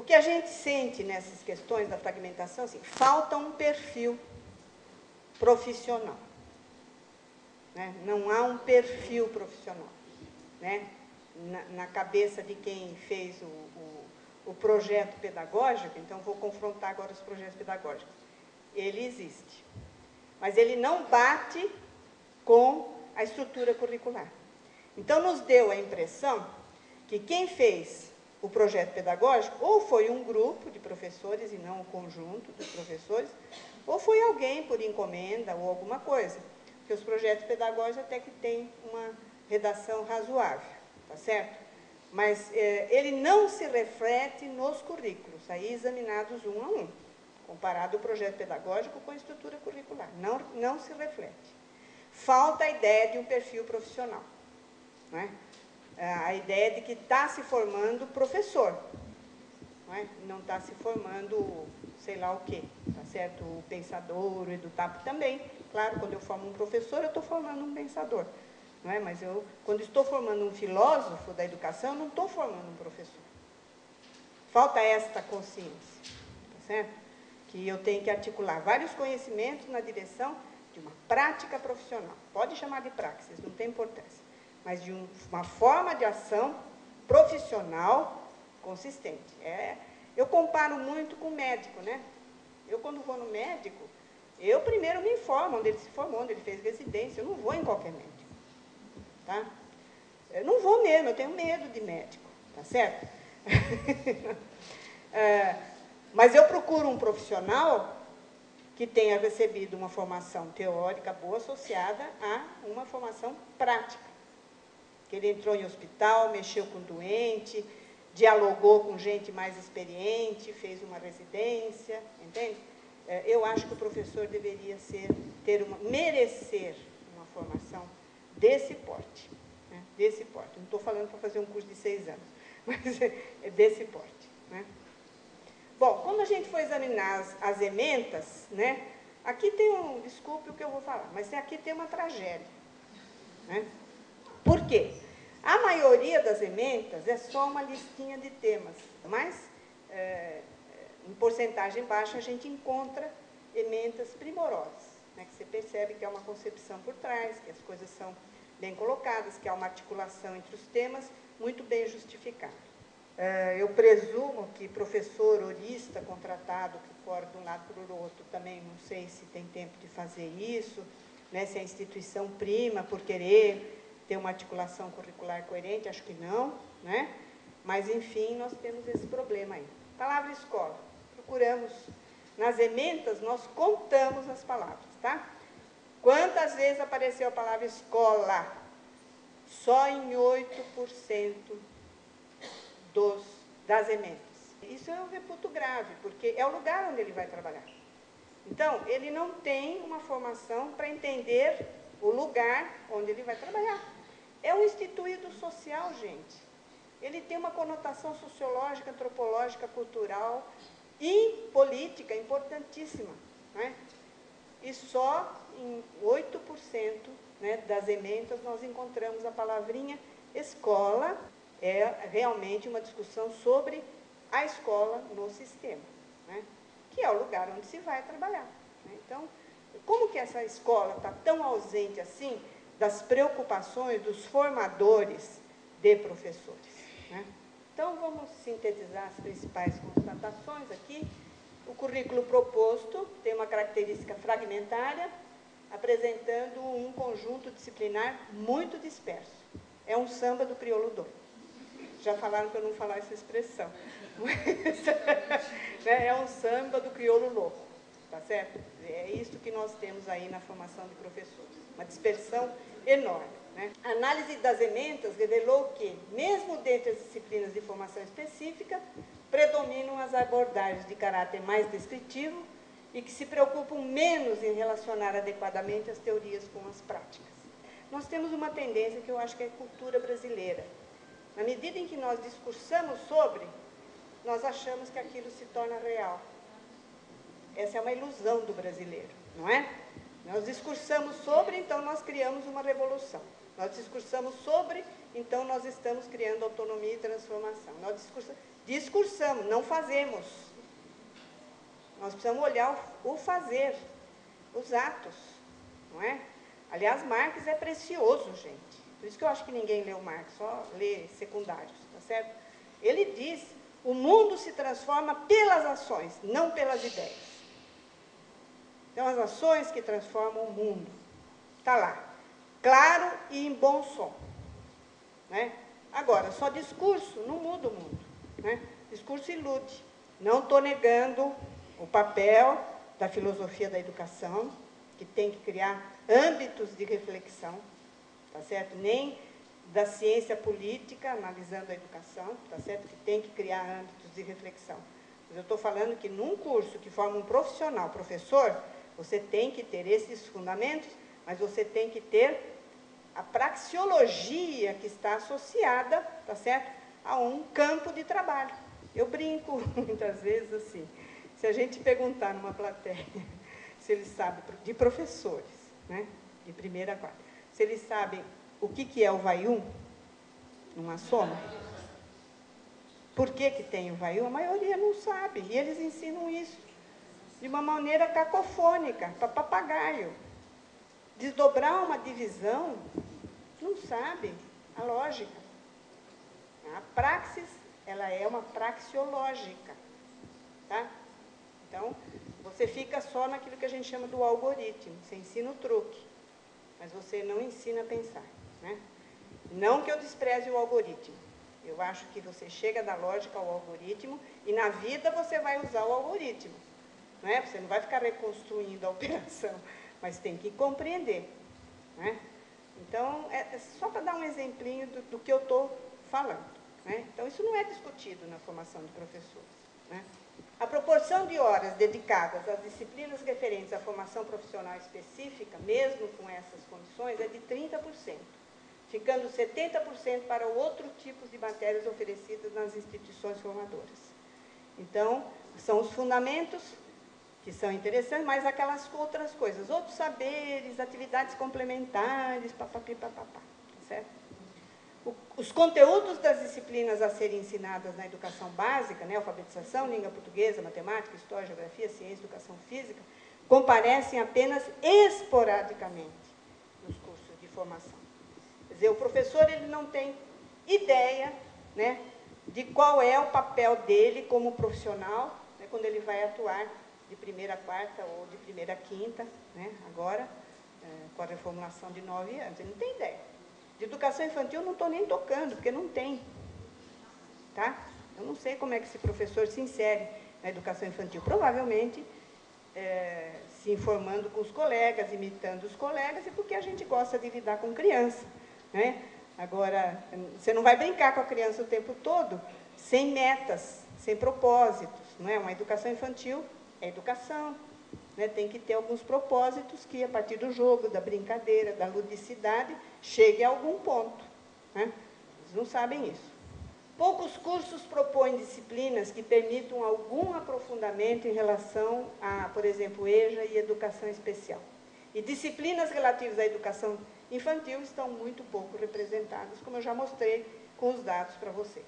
O que a gente sente nessas questões da fragmentação, assim, falta um perfil profissional. Né? Não há um perfil profissional. Né? Na cabeça de quem fez o projeto pedagógico, então vou confrontar agora os projetos pedagógicos. Ele existe, mas ele não bate com a estrutura curricular. Então, nos deu a impressão que quem fez o projeto pedagógico ou foi um grupo de professores e não um conjunto dos professores, ou foi alguém por encomenda ou alguma coisa, porque os projetos pedagógicos até que têm uma redação razoável, tá certo? Mas ele não se reflete nos currículos, aí examinados um a um, comparado o projeto pedagógico com a estrutura curricular, não se reflete. Falta a ideia de um perfil profissional, né? A ideia de que está se formando professor, não está se formando sei lá o quê, tá certo? O pensador, o edutapo também. Claro, quando eu formo um professor, eu estou formando um pensador, não é? Mas eu, quando estou formando um filósofo da educação, eu não estou formando um professor. Falta esta consciência, tá certo? Que eu tenho que articular vários conhecimentos na direção de uma prática profissional. Pode chamar de praxis, não tem importância. Mas de uma forma de ação profissional consistente. Eu comparo muito com o médico, né? Eu, quando vou no médico, eu primeiro me informo onde ele se formou, onde ele fez residência. Eu não vou em qualquer médico, tá? Eu não vou mesmo, eu tenho medo de médico, tá certo? Mas eu procuro um profissional que tenha recebido uma formação teórica boa associada a uma formação prática. Que ele entrou em hospital, mexeu com doente, dialogou com gente mais experiente, fez uma residência, entende? Eu acho que o professor deveria merecer uma formação desse porte, né? Desse porte. Não estou falando para fazer um curso de 6 anos, mas é desse porte, né? Bom, quando a gente for examinar as ementas, né? Aqui tem desculpe o que eu vou falar, mas aqui tem uma tragédia, né? Por quê? A maioria das ementas é só uma listinha de temas, mas em porcentagem baixa a gente encontra ementas primorosas, né, que você percebe que há uma concepção por trás, que as coisas são bem colocadas, que há uma articulação entre os temas muito bem justificada. Eu presumo que professor horista contratado que for de um lado para o outro também, não sei se tem tempo de fazer isso, né, se a instituição prima por querer ter uma articulação curricular coerente, acho que não, né? Mas, enfim, nós temos esse problema aí. Palavra escola. Procuramos, nas ementas, nós contamos as palavras, tá? Quantas vezes apareceu a palavra escola? Só em 8% das ementas. Isso eu reputo grave, porque é o lugar onde ele vai trabalhar. Então, ele não tem uma formação para entender o lugar onde ele vai trabalhar. É um instituído social, gente. Ele tem uma conotação sociológica, antropológica, cultural e política importantíssima, né? E só em 8%, né, das ementas nós encontramos a palavrinha escola. É realmente uma discussão sobre a escola no sistema, né? Que é o lugar onde se vai trabalhar, né? Então, como que essa escola está tão ausente assim das preocupações dos formadores de professores, né? Então, vamos sintetizar as principais constatações aqui. O currículo proposto tem uma característica fragmentária, apresentando um conjunto disciplinar muito disperso. É um samba do crioulo doido. Já falaram para eu não falar essa expressão. Mas, é um samba do crioulo louco, tá certo? É isso que nós temos aí na formação de professores. Uma dispersão enorme, né? A análise das ementas revelou que, mesmo dentre as disciplinas de formação específica, predominam as abordagens de caráter mais descritivo e que se preocupam menos em relacionar adequadamente as teorias com as práticas. Nós temos uma tendência que eu acho que é cultura brasileira. Na medida em que nós discursamos sobre, nós achamos que aquilo se torna real. Essa é uma ilusão do brasileiro, não é? Nós discursamos sobre, então nós criamos uma revolução. Nós discursamos sobre, então nós estamos criando autonomia e transformação. Nós discursamos... discursamos, não fazemos. Nós precisamos olhar o fazer, os atos, não é? Aliás, Marx é precioso, gente. Por isso que eu acho que ninguém leu Marx, só lê secundários, tá certo? Ele diz, o mundo se transforma pelas ações, não pelas ideias. Então, as ações que transformam o mundo. Está lá, claro e em bom som. Né? Agora, só discurso não muda o mundo. Né? Discurso ilude. Não estou negando o papel da filosofia da educação, que tem que criar âmbitos de reflexão, tá certo? Nem da ciência política, analisando a educação, tá certo? Que tem que criar âmbitos de reflexão. Mas eu estou falando que num curso que forma um profissional, professor, você tem que ter esses fundamentos, mas você tem que ter a praxeologia que está associada, tá certo? A um campo de trabalho. Eu brinco muitas vezes assim, se a gente perguntar numa plateia, se eles sabem, de professores, né? De primeira a quarta, se eles sabem o que é o vai-um, numa soma, por que tem o vai-um, a maioria não sabe, e eles ensinam isso de uma maneira cacofônica, para papagaio. Desdobrar uma divisão, não sabe a lógica. A praxis, ela é uma praxeológica, tá? Então, você fica só naquilo que a gente chama do algoritmo, você ensina o truque, mas você não ensina a pensar, né? Não que eu despreze o algoritmo, eu acho que você chega da lógica ao algoritmo e na vida você vai usar o algoritmo, né? Você não vai ficar reconstruindo a operação, mas tem que compreender, né? Então, é só para dar um exemplinho do que eu estou falando, né? Então, isso não é discutido na formação de professores, né? A proporção de horas dedicadas às disciplinas referentes à formação profissional específica, mesmo com essas condições, é de 30%, ficando 70% para outro tipo de matérias oferecidas nas instituições formadoras. Então, são os fundamentos que são interessantes, mas aquelas outras coisas, outros saberes, atividades complementares, papapi, papapá, tá certo? Os conteúdos das disciplinas a serem ensinadas na educação básica, né, alfabetização, língua portuguesa, matemática, história, geografia, ciência, educação física, comparecem apenas esporadicamente nos cursos de formação. Quer dizer, o professor ele não tem ideia, né, de qual é o papel dele como profissional, né, quando ele vai atuar de primeira a quarta ou de primeira a quinta, né, agora, com a reformulação de 9 anos. Ele não tem ideia. De educação infantil eu não estou nem tocando, porque não tem. Tá? Eu não sei como é que esse professor se insere na educação infantil. Provavelmente, se informando com os colegas, imitando os colegas, e porque a gente gosta de lidar com criança. Né? Agora, você não vai brincar com a criança o tempo todo, sem metas, sem propósitos. Não é? Uma educação infantil é educação. Né? Tem que ter alguns propósitos que, a partir do jogo, da brincadeira, da ludicidade, chegue a algum ponto. Né? Eles não sabem isso. Poucos cursos propõem disciplinas que permitam algum aprofundamento em relação a, por exemplo, EJA e educação especial. E disciplinas relativas à educação infantil estão muito pouco representadas, como eu já mostrei com os dados para vocês.